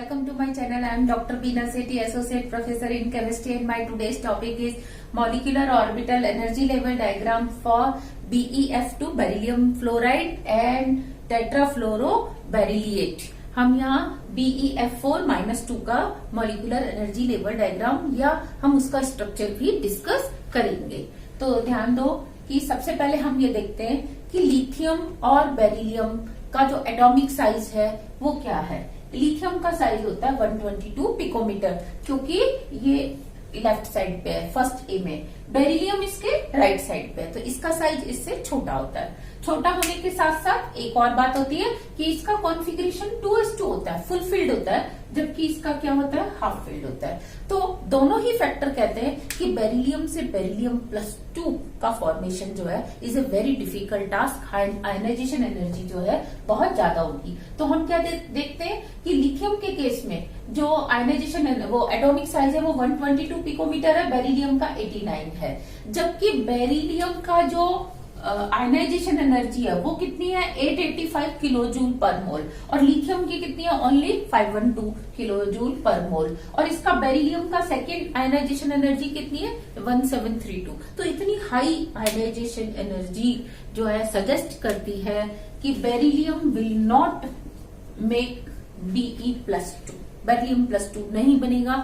Welcome to my channel. I am Dr. Beena Sethi, Associate Professor in Chemistry, and my today's topic is molecular orbital energy level diagram for BeF2 beryllium fluoride and tetrafluoroberylliate. हम यहाँ BeF4-2 का molecular energy level diagram या हम उसका structure भी discuss करेंगे। तो ध्यान दो कि सबसे पहले हम ये देखते हैं कि लिथियम और बेरिलियम का जो एटॉमिक साइज है वो क्या है। लिथियम का साइज होता है 122 पिकोमीटर, क्योंकि ये लेफ्ट साइड पे है फर्स्ट ए में। बेरिलियम इसके राइट साइड पे है, तो इसका साइज इससे छोटा होता है। छोटा होने के साथ साथ एक और बात होती है कि इसका कॉन्फ़िगरेशन 2s2 होता है, फुल फिल्ड होता है, जबकि इसका क्या होता है, हाफ फिल्ड होता है। तो दोनों ही फैक्टर कहते हैं कि बेरिलियम से बेरिलियम+2 का फॉर्मेशन जो है is a very difficult task. Ionization energy जो है बहुत ज्यादा होगी। तो हम क्या देखते हैं कि लिथियम के केस में जो आयनाइजेशन वो एटॉमिक साइज है वो 122 पिकोमीटर है, बेरिलियम का 89 है, जबकि बेरिलियम का जो आयनाइजेशन एनर्जी है वो कितनी है, 885 किलो जूल पर मोल, और लिथियम की कितनी है, ओनली 512 किलो जूल पर मोल। और इसका बेरिलियम का सेकेंड आयनाइजेशन एनर्जी कितनी है, 1732। तो इतनी हाई आयनाइजेशन एनर्जी जो है सजेस्ट करती है कि beryllium will not make Be+2, बेरिलियम+2 नहीं बनेगा,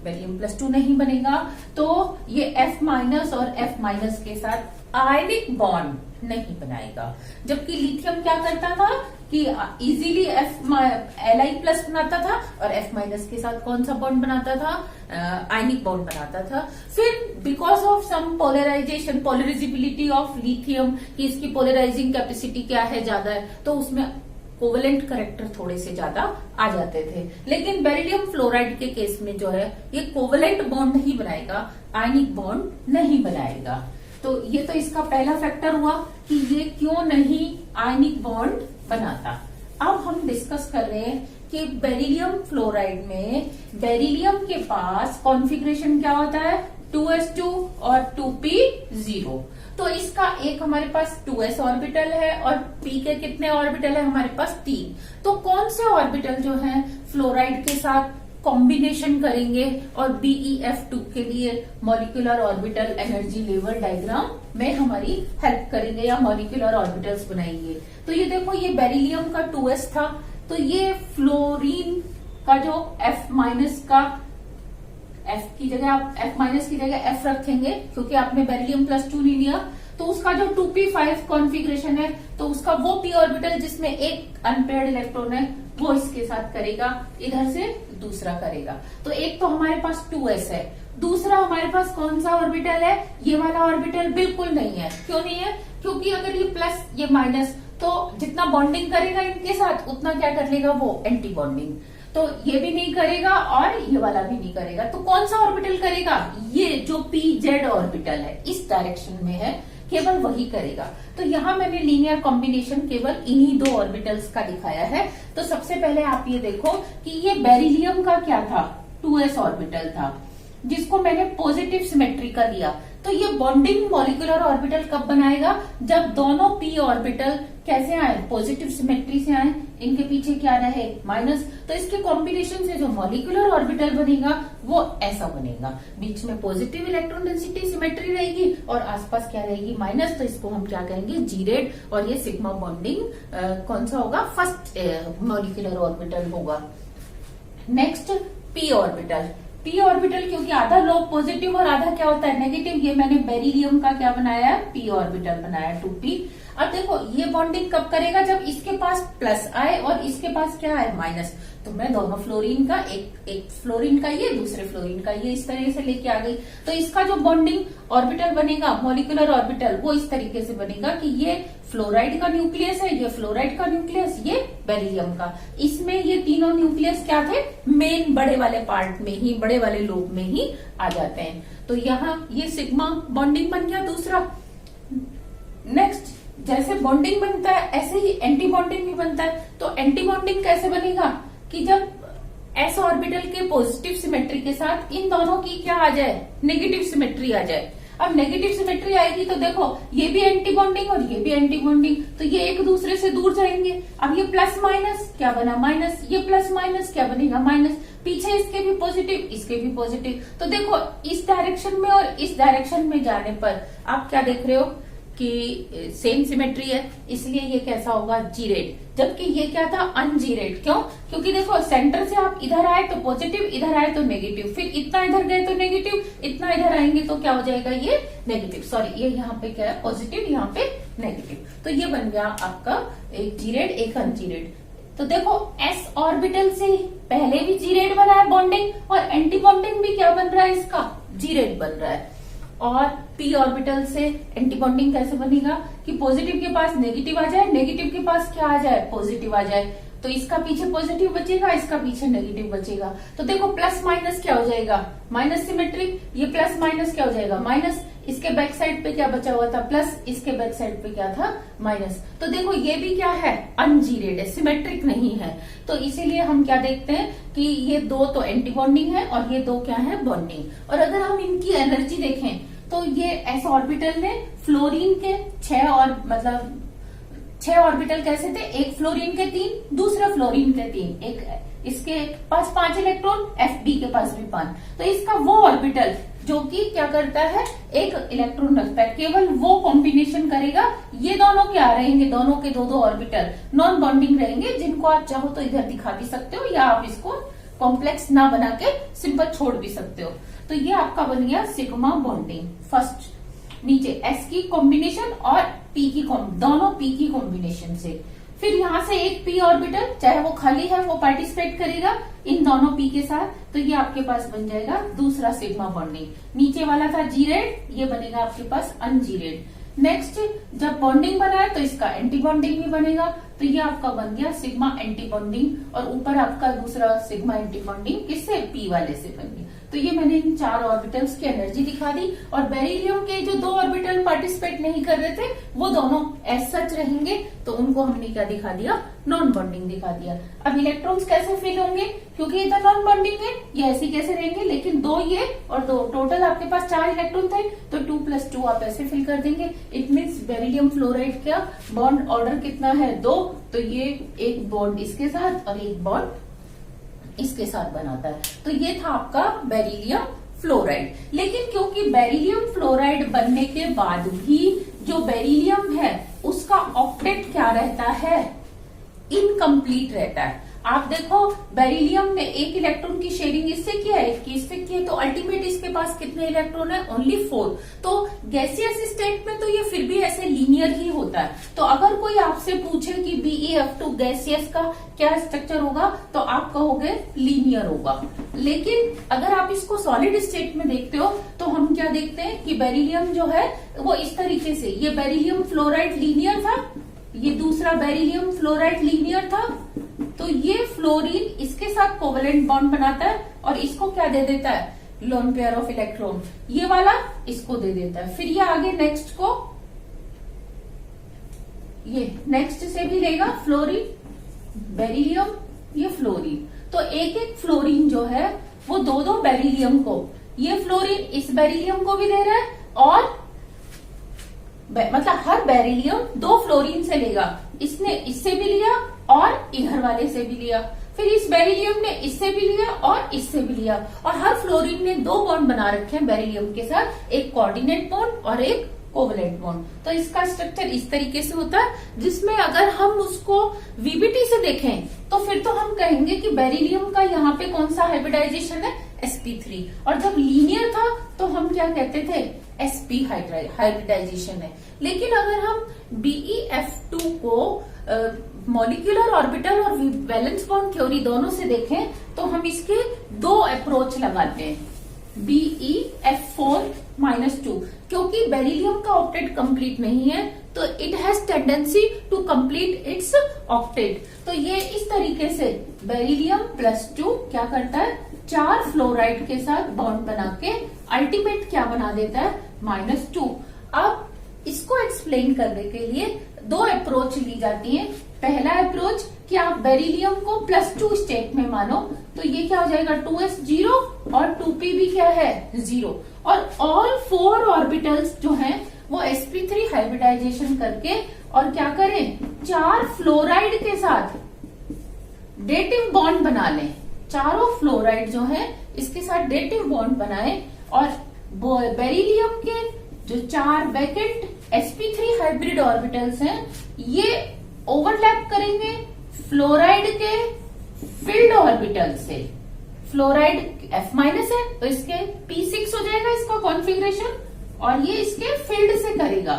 बेरिलियम+2 नहीं बनेगा। तो ये F- और F- के साथ आयनिक बॉन्ड नहीं बनाएगा। जबकि लिथियम क्या करता था कि इजीली Li+ बनाता था और F- के साथ कौन सा बॉन्ड बनाता था, आयनिक बॉन्ड बनाता था। फिर because of some polarization, polarizability of lithium कि इसकी पोलराइजिंग कैपेसिटी क्या है, ज्यादा है, तो उसमें कोवेलेंट करेक्टर थोड़े से ज्यादा आ जाते थे। लेकिन बेरिलियम फ्लोराइड के केस में जो है ये कोवेलेंट बॉन्ड ही बनाएगा, आयनिक बॉन्ड नहीं बनाएगा। तो ये तो इसका पहला फैक्टर हुआ कि ये क्यों नहीं आयनिक बॉन्ड बनाता। अब हम डिस्कस कर रहे हैं कि बेरिलियम फ्लोराइड में बेरिलियम के पास कॉन्फ़िगरेशन क्या होता है, 2s2 और 2p0। तो इसका एक हमारे पास 2s ऑर्बिटल है और p के कितने ऑर्बिटल है, हमारे पास 3। तो कौन से ऑर्बिटल जो है फ्लोराइड के साथ कॉम्बिनेशन करेंगे और BeF2 के लिए molecular orbital energy level diagram में हमारी हेल्प करेंगे या मॉलिक्यूलर ऑर्बिटल्स बनाएंगे। तो ये देखो, ये बेरिलियम का 2s था, तो ये फ्लोरीन का जो F- का F की जगह आप F- की जगह F रखेंगे, क्योंकि आपने बेरिलियम+2 नहीं लिया। तो उसका जो 2p5 कॉन्फ़िगरेशन है, तो उसका वो p ऑर्बिटल जिसमें एक अनपेयर्ड इलेक्ट्रॉन है वो इसके साथ करेगा, इधर से दूसरा करेगा। तो एक तो हमारे पास 2s है, दूसरा हमारे पास कौन सा ऑर्बिटल है, ये वाला ऑर्बिटल बिल्कुल नहीं है। क्यों नहीं है, क्योंकि अगर ये प्लस ये माइनस, तो जितना बॉन्डिंग करेगा इनके साथ उतना क्या कर लेगा, वो एंटी बॉन्डिंग। तो ये भी नहीं करेगा और ये वाला भी नहीं करेगा। तो कौन सा ऑर्बिटल करेगा, ये जो pz ऑर्बिटल है इस डायरेक्शन में है, केवल वही करेगा। तो यहाँ मैंने लीनियर कॉम्बिनेशन केवल इन्हीं दो ऑर्बिटल्स का दिखाया है। तो सबसे पहले आप ये देखो कि ये बेरिलियम का क्या था, 2s ऑर्बिटल था, जिसको मैंने पॉजिटिव सिमेट्री का लिया। तो ये बॉन्डिंग मॉलिक्यूलर ऑर्बिटल कब बनाएगा, जब दोनों p ऑर्बिटल कैसे आए, पॉजिटिव सिमेट्री से आए, इनके पीछे क्या रहे, माइनस। तो इसके कॉम्बिनेशन से जो मॉलिक्यूलर ऑर्बिटल बनेगा वो ऐसा बनेगा, बीच में पॉजिटिव इलेक्ट्रॉन डेंसिटी सिमेट्री रहेगी और आसपास क्या रहेगी, माइनस। तो इसको हम क्या कहेंगे, जीरेड, और ये सिग्मा बॉन्डिंग कौन सा होगा, फर्स्ट मॉलिक्यूलर ऑर्बिटल होगा। Next p orbital, p orbital क्योंकि आधा लोब पॉजिटिव और आधा क्या होता है, नेगेटिव। ये मैंने बेरिलियम का क्या बनाया है, p ऑर्बिटल बनाया, 2p। अब देखो ये बॉन्डिंग कब करेगा, जब इसके पास प्लस आए और इसके पास क्या है, माइनस। तो मैं दोनों फ्लोरीन का, एक फ्लोरीन का ये, दूसरे फ्लोरीन का ये, इस तरह से लेके आ गई। तो इसका जो बॉन्डिंग ऑर्बिटल बनेगा, मॉलिक्यूलर ऑर्बिटल, वो इस तरीके से बनेगा कि ये फ्लोराइड का न्यूक्लियस है, ये फ्लोराइड का न्यूक्लियस, ये बेरिलियम का। इसमें ये तीनों न्यूक्लियस क्या थे, मेन बड़े वाले पार्ट में ही, बड़े वाले लोब में ही आ जाते हैं। तो यहाँ ये सिग्मा बॉन्डिंग बन गया दूसरा। नेक्स्ट, जैसे बॉन्डिंग बनता है ऐसे ही एंटी बॉन्डिंग भी बनता है। तो एंटी बॉन्डिंग कैसे बनेगा कि जब s ऑर्बिटल के पॉजिटिव सिमेट्री के साथ इन दोनों की क्या आ जाए, नेगेटिव सिमेट्री आ जाए। अब नेगेटिव सिमेट्री आएगी तो देखो ये भी एंटी बॉन्डिंग और ये भी एंटी बॉन्डिंग, तो ये एक दूसरे से दूर जाएंगे। अब ये प्लस माइनस क्या बना माइनस, ये प्लस माइनस क्या बनेगा माइनस, पीछे इसके भी पॉजिटिव इसके भी पॉजिटिव। तो देखो इस डायरेक्शन में और इस डायरेक्शन में जाने पर आप क्या देख रहे हो कि सेम सिमेट्री है, इसलिए ये कैसा होगा जीरेड, जबकि ये क्या था अनजीरेड। क्यों? क्योंकि देखो सेंटर से आप इधर आए तो पॉजिटिव, इधर आए तो नेगेटिव, फिर इतना इधर गए तो नेगेटिव, इतना इधर आएंगे तो क्या हो जाएगा ये नेगेटिव, सॉरी ये यहाँ पे क्या है पॉजिटिव, यहाँ पे नेगेटिव। तो ये बन गया आपका एक जीरेड एक अनजीरेड। तो देखो s ऑर्बिटल से पहले भी जीरेड बना है बॉन्डिंग, और एंटी बॉन्डिंग भी क्या बन रहा है इसका जीरेड बन रहा है। और p ऑर्बिटल से एंटी बॉन्डिंग कैसे बनेगा कि पॉजिटिव के पास नेगेटिव आ जाए, नेगेटिव के पास क्या आ जाए पॉजिटिव आ जाए, तो इसका पीछे पॉजिटिव बचेगा, इसका पीछे नेगेटिव बचेगा। तो देखो प्लस माइनस क्या हो जाएगा माइनस सिमेट्रिक, ये प्लस माइनस क्या हो जाएगा माइनस, इसके बैक साइड पे क्या बचा हुआ था प्लस, इसके बैक साइड पे क्या था माइनस। तो देखो ये भी क्या है अनजीरेड है, सिमेट्रिक नहीं है। तो इसीलिए हम क्या देखते हैं कि ये दो तो एंटी बॉन्डिंग है और ये दो क्या है बॉन्डिंग। और अगर हम इनकी एनर्जी देखें तो ये एस ऑर्बिटल में फ्लोरीन के 6 और मतलब 6 ऑर्बिटल कैसे थे, एक फ्लोरीन के 3, दूसरा फ्लोरीन के 3, एक इसके पास 5 इलेक्ट्रॉन, Fb के पास भी 5। तो इसका वो ऑर्बिटल जो कि क्या करता है एक इलेक्ट्रॉन रखता है, केवल वो कॉम्बिनेशन करेगा। ये दोनों क्या रहेंगे, दोनों के दो दो ऑर्बिटल नॉन बॉन्डिंग रहेंगे, जिनको आप चाहो तो इधर दिखा भी सकते हो या आप इसको कॉम्प्लेक्स ना बना के सिंपल छोड़ भी सकते हो। तो ये आपका बन गया सिग्मा बॉन्डिंग फर्स्ट, नीचे S की कॉम्बिनेशन और P की दोनों P की कॉम्बिनेशन से। फिर यहाँ से एक P ऑर्बिटल चाहे वो खाली है वो पार्टिसिपेट करेगा इन दोनों P के साथ, तो ये आपके पास बन जाएगा दूसरा सिग्मा बॉन्डिंग। नीचे वाला था जीरेड, ये बनेगा आपके पास अनजीरेड। नेक्स्ट जब बॉन्डिंग बना है तो इसका एंटी बॉन्डिंग भी बनेगा, तो ये आपका बन गया सिग्मा एंटी बॉन्डिंग, और ऊपर आपका दूसरा सिग्मा एंटी बॉन्डिंग किससे P वाले से बन गया। तो ये मैंने इन 4 ऑर्बिटल्स की एनर्जी दिखा दी, और बेरिलियम के जो 2 ऑर्बिटल पार्टिसिपेट नहीं कर रहे थे वो दोनों एज सच रहेंगे, तो उनको हमने क्या दिखा दिया नॉन बॉन्डिंग दिखा दिया। अब इलेक्ट्रॉन्स कैसे फिल होंगे, क्योंकि ये तो नॉन बॉन्डिंग है ये ऐसे कैसे रहेंगे, लेकिन 2 ये और 2 टोटल आपके पास 4 इलेक्ट्रॉन थे, तो 2 + 2 आप ऐसे फिल कर देंगे। इट मीन्स बेरिलियम फ्लोराइड का बॉन्ड ऑर्डर कितना है 2, तो ये एक बॉन्ड इसके साथ और एक बॉन्ड इसके साथ बनाता है। तो ये था आपका बेरिलियम फ्लोराइड। लेकिन क्योंकि बेरिलियम फ्लोराइड बनने के बाद भी जो बेरिलियम है उसका ऑक्टेट क्या रहता है इनकम्प्लीट रहता है। आप देखो बेरिलियम ने एक इलेक्ट्रॉन की शेयरिंग इससे किया है, इससे की है, तो अल्टीमेट इसके पास कितने इलेक्ट्रॉन है ओनली 4। तो गैसियस स्टेट में तो ये फिर भी ऐसे लीनियर ही होता है। तो अगर कोई आपसे पूछे कि BeF2 गैसियस का क्या स्ट्रक्चर होगा तो आप कहोगे लीनियर होगा। लेकिन अगर आप इसको सॉलिड स्टेट में देखते हो तो हम क्या देखते हैं कि बेरिलियम जो है वो इस तरीके से, ये बेरिलियम फ्लोराइड लीनियर था, ये दूसरा बेरिलियम फ्लोराइड लीनियर था, तो ये फ्लोरीन इसके साथ कोवेलेंट बॉन्ड बनाता है और इसको क्या दे देता है लोन पेयर ऑफ इलेक्ट्रॉन, ये वाला इसको दे देता है। फिर ये आगे नेक्स्ट को ये नेक्स्ट से भी लेगा फ्लोरीन बेरिलियम, ये फ्लोरीन, तो एक एक फ्लोरीन जो है वो 2 बेरिलियम को, ये फ्लोरीन इस बेरिलियम को भी दे रहा है, और मतलब हर बेरिलियम 2 फ्लोरीन से लेगा, इसने इससे भी लिया और इधर वाले से भी लिया, फिर इस बेरिलियम ने इससे भी लिया और इससे भी लिया, और हर फ्लोरीन ने 2 बॉन्ड बना रखे हैं बेरिलियम के साथ, एक कोऑर्डिनेट बॉन्ड और एक कोवेलेंट बॉन्ड। तो इसका स्ट्रक्चर इस तरीके से होता है, जिसमें अगर हम उसको VBT से देखें तो फिर तो हम कहेंगे कि बेरिलियम का यहाँ पे कौन सा हाइब्रिडाइजेशन है sp3, और जब लीनियर था तो हम क्या कहते थे sp हाइब्रिडाइजेशन है। लेकिन अगर हम BeF2 को मॉलिक्यूलर ऑर्बिटल और वैलेंस बॉन्ड थ्योरी दोनों से देखें तो हम इसके 2 अप्रोच लगाते हैं, BeF4 - 2, क्योंकि बेरिलियम का ऑक्टेट कंप्लीट नहीं है तो it has tendency to complete its octet. तो ये इस तरीके से बेरिलियम +2 क्या करता है 4 फ्लोराइड के साथ बॉन्ड बना के अल्टीमेट क्या बना देता है -2। अब इसको एक्सप्लेन करने के लिए 2 अप्रोच ली जाती हैं। पहला अप्रोच कि आप बेरिलियम को +2 स्टेट में मानो, तो ये क्या हो जाएगा 2s 0 और 2p भी क्या है 0, और ऑल 4 ऑर्बिटल्स जो हैं वो sp3 हाइब्रिडाइजेशन करके और क्या करें, 4 फ्लोराइड के साथ डेटिव बॉन्ड बना लें। चारों फ्लोराइड जो है इसके साथ डेटिव बॉन्ड बनाए और बेरिलियम के जो 4 वैकेंट sp3 हाइब्रिड ऑर्बिटल्स हैं ये ओवरलैप करेंगे फ्लोराइड के फिल्ड ऑर्बिटल से। फ्लोराइड F- है तो इसके p6 हो जाएगा इसका कॉन्फ़िगरेशन और ये इसके फील्ड से करेगा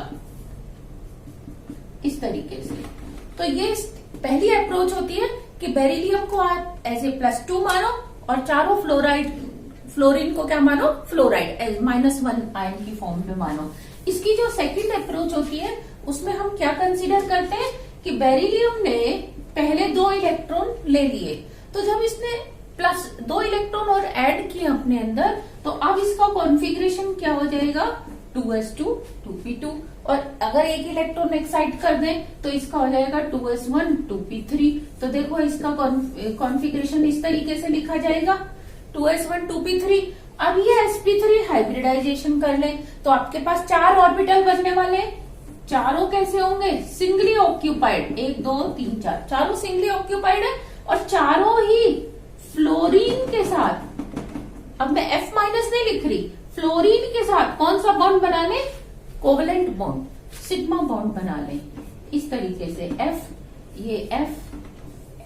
इस तरीके से। तो ये पहली अप्रोच होती है कि बेरिलियम को आप एज ए +2 मानो और चारों फ्लोरीन को क्या मानो, फ्लोराइड -1 आयन की फॉर्म में मानो। इसकी जो सेकंड अप्रोच होती है उसमें हम क्या कंसीडर करते हैं कि बेरिलियम ने पहले 2 इलेक्ट्रॉन ले लिए, तो जब इसने +2 इलेक्ट्रॉन और ऐड किए अपने अंदर तो अब इसका कॉन्फ़िगरेशन क्या हो जाएगा 2s2 2p2 और अगर एक इलेक्ट्रॉन एक्साइट कर दें तो इसका हो जाएगा 2s1 2p3। तो देखो इसका कॉन्फ़िगरेशन इस तरीके से लिखा जाएगा 2s1 2p3। अब ये sp3 हाइब्रिडाइजेशन कर लें तो आपके पास 4 ऑर्बिटल बनने वाले हैं। चारों कैसे होंगे, सिंगली ऑक्यूपाइड, 1 2 3 4, चारों सिंगली ऑक्यूपाइड है और चारों ही फ्लोरीन के साथ। अब मैं F- नहीं लिख रही, फ्लोरीन के साथ कौन सा बॉन्ड बना ले, कोवेलेंट बॉन्ड, सिग्मा बॉन्ड बना ले इस तरीके से। ये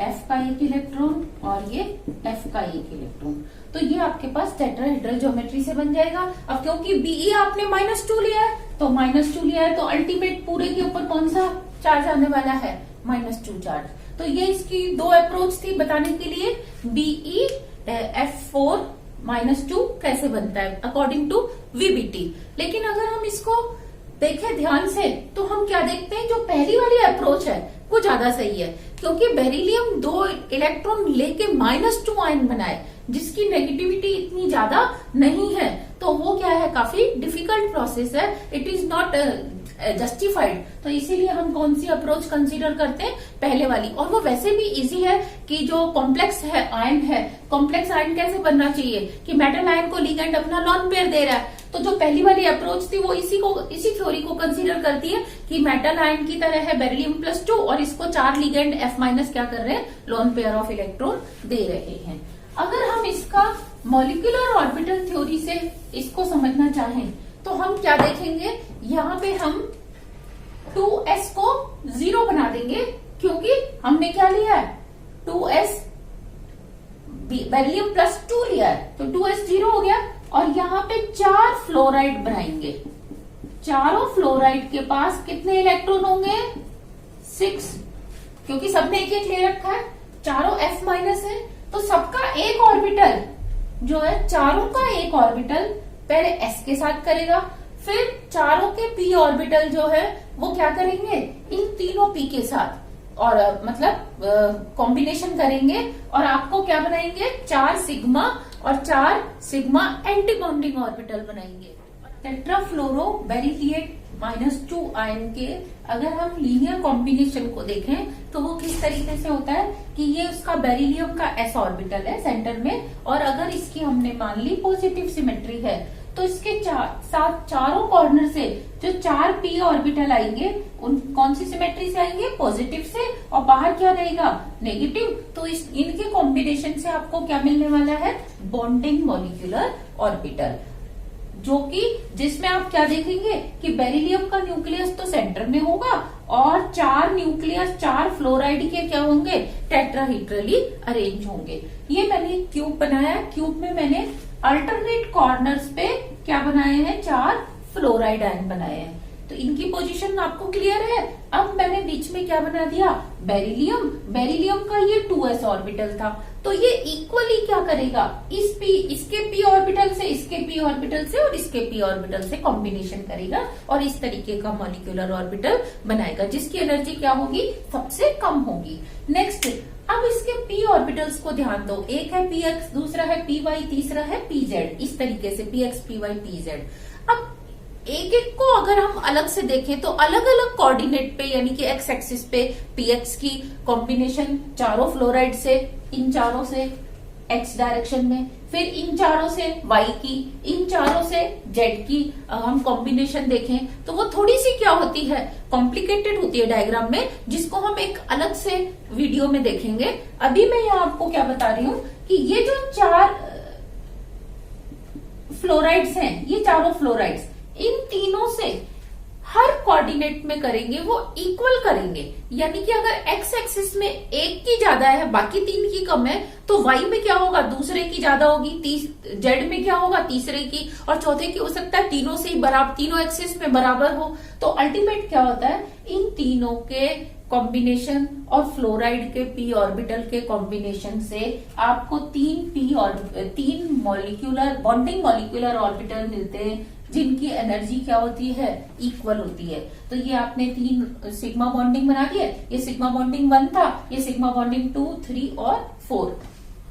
F का एक इलेक्ट्रॉन और ये F का एक इलेक्ट्रॉन, तो ये आपके पास टेट्राहेड्रल ज्योमेट्री से बन जाएगा। अब क्योंकि Be आपने -2 लिया है तो -2 लिया है तो अल्टीमेट पूरे के ऊपर कौन सा चार्ज आने वाला है, -2 चार्ज। तो ये इसकी 2 अप्रोच थी बताने के लिए BeF4 -2 कैसे बनता है अकॉर्डिंग टू VBT। लेकिन अगर हम इसको देखें ध्यान से तो हम क्या देखते हैं, जो पहली वाली अप्रोच है वो ज्यादा सही है क्योंकि बेरिलियम 2 इलेक्ट्रॉन लेके -2 आयन बनाए जिसकी नेगेटिविटी इतनी ज्यादा नहीं है, तो वो क्या है काफी डिफिकल्ट प्रोसेस है, इट इज नॉट जस्टिफाइड। तो इसीलिए हम कौन सी अप्रोच कंसीडर करते हैं, पहले वाली। और वो वैसे भी इजी है कि जो कॉम्प्लेक्स है आयन है, कॉम्प्लेक्स आयन कैसे बनना चाहिए कि मेटल आयन को लिगेंड अपना लॉन पेयर दे रहा है, तो जो पहली वाली अप्रोच थी वो इसी थ्योरी को कंसीडर करती है कि मेटल आयन की तरह है बेरिलियम +2 और इसको 4 लिगेंड F- क्या कर रहे हैं, लोन पेयर ऑफ इलेक्ट्रॉन दे रहे हैं। अगर हम इसका मॉलिक्यूलर ऑर्बिटल थ्योरी से इसको समझना चाहें तो हम क्या देखेंगे, यहाँ पे हम 2s को 0 बना देंगे क्योंकि हमने क्या लिया है 2s बेरिलियम +2 लिया है तो 2s 0 हो गया। और यहाँ पे 4 फ्लोराइड बनाएंगे, चारों फ्लोराइड के पास कितने इलेक्ट्रॉन होंगे 6, क्योंकि सबने एक एक ले रखा है, चारों F- है तो सबका एक ऑर्बिटल जो है, चारों का एक ऑर्बिटल पहले s के साथ करेगा, फिर चारों के p ऑर्बिटल जो है वो क्या करेंगे इन तीनों p के साथ और मतलब कॉम्बिनेशन करेंगे और आपको क्या बनाएंगे 4 सिग्मा और 4 सिग्मा एंटी बॉन्डिंग ऑर्बिटल बनाएंगे। टेट्राफ्लोरो बेरिलिएट -2 आयन के अगर हम लीनियर कॉम्बिनेशन को देखें तो वो किस तरीके से होता है कि ये उसका बेरिलियम का s ऑर्बिटल है सेंटर में और अगर इसकी हमने मान ली पॉजिटिव सिमेट्री है तो इसके साथ चारों कॉर्नर से जो 4 p ऑर्बिटल आएंगे उन कौन सी सिमेट्री से आएंगे, पॉजिटिव से, और बाहर क्या रहेगा नेगेटिव। तो इनके कॉम्बिनेशन से आपको क्या मिलने वाला है, बॉन्डिंग मॉलिक्यूलर ऑर्बिटल, जो कि जिसमें आप क्या देखेंगे कि बेरिलियम का न्यूक्लियस तो सेंटर में होगा और 4 न्यूक्लियस 4 फ्लोराइड के क्या होंगे टेट्राहीड्रली अरेंज होंगे। ये मैंने एक क्यूब बनाया, क्यूब में मैंने अल्टरनेट कॉर्नर्स पे क्या बनाए हैं 4 फ्लोराइड आयन बनाए हैं। तो इनकी पोजीशन आपको क्लियर है। अब मैंने बीच में क्या बना दिया बेरिलियम का ये 2s ऑर्बिटल था तो ये इक्वली क्या करेगा इसके p ऑर्बिटल से, इसके p ऑर्बिटल से और इसके p ऑर्बिटल से कॉम्बिनेशन करेगा और इस तरीके का मॉलिक्यूलर ऑर्बिटल बनाएगा जिसकी एनर्जी क्या होगी सबसे कम होगी। नेक्स्ट, अब इसके p ऑर्बिटल्स को ध्यान दो, एक है px, दूसरा है py, तीसरा है pz, इस तरीके से px py pz। अब एक एक को अगर हम अलग से देखें तो अलग अलग कोऑर्डिनेट पे यानी कि एक्स एक्सिस पे px की कॉम्बिनेशन चारों फ्लोराइड से, इन चारों से x डायरेक्शन में, फिर इन चारों से Y की, इन चारों से Z की हम कॉम्बिनेशन देखें तो वो थोड़ी सी क्या होती है, कॉम्प्लिकेटेड होती है डायग्राम में, जिसको हम एक अलग से वीडियो में देखेंगे। अभी मैं यहाँ आपको क्या बता रही हूँ कि ये जो 4 फ्लोराइड्स हैं, ये चारों फ्लोराइड्स, इन तीनों से हर कोऑर्डिनेट में करेंगे वो इक्वल करेंगे। यानी कि अगर एक्स एक्सिस में एक की ज्यादा है, बाकी 3 की कम है, तो वाई में क्या होगा, दूसरे की ज्यादा होगी, जेड में क्या होगा, तीसरे की, और चौथे की हो सकता है तीनों से ही बराबर, तीनों एक्सिस में बराबर हो। तो अल्टीमेट क्या होता है, इन तीनों के कॉम्बिनेशन और फ्लोराइड के पी ऑर्बिटल के कॉम्बिनेशन से आपको 3 मॉलिक्यूलर बॉन्डिंग मॉलिक्यूलर ऑर्बिटल मिलते हैं, जिनकी एनर्जी क्या होती है, इक्वल होती है। तो ये आपने 3 सिग्मा बॉन्डिंग बना दिए, ये सिग्मा बॉन्डिंग 1 था, ये सिग्मा बॉन्डिंग 2, 3 और 4।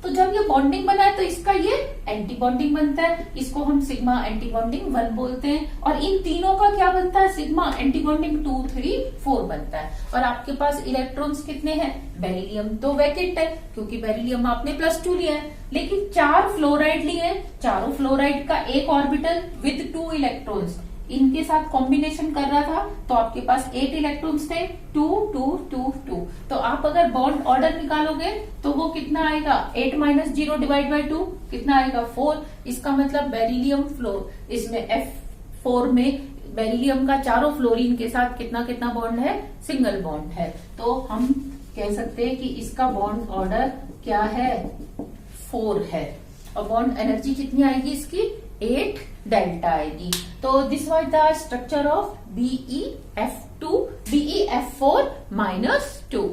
तो जब ये बॉन्डिंग बना है तो इसका ये एंटी बॉन्डिंग बनता है, इसको हम सिग्मा एंटी बॉन्डिंग 1 बोलते हैं। और इन तीनों का क्या बनता है, सिग्मा एंटी बॉन्डिंग 2, 3, 4 बनता है। और आपके पास इलेक्ट्रॉन्स कितने हैं, बेरिलियम तो वैकेंट है क्योंकि बेरिलियम आपने +2 लिया है, लेकिन 4 फ्लोराइड लिए, चारों फ्लोराइड का एक ऑर्बिटल विद 2 इलेक्ट्रॉन्स, इनके साथ कॉम्बिनेशन कर रहा था तो आपके पास 8 इलेक्ट्रॉन्स थे, 2, 2, 2, 2। तो आप अगर बॉन्ड ऑर्डर निकालोगे तो वो कितना आएगा, 8 - 0 / 2 कितना आएगा, 4। इसका मतलब बेरिलियम फ्लोर, इसमें F4 में बेरिलियम का चारों फ्लोरीन के साथ कितना कितना बॉन्ड है, सिंगल बॉन्ड है। तो हम कह सकते हैं कि इसका बॉन्ड ऑर्डर क्या है, 4 है। और बॉन्ड एनर्जी कितनी आएगी इसकी, 8 डेल्टा आएगी। तो this was the structure of BeF4 - 2।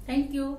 Thank you.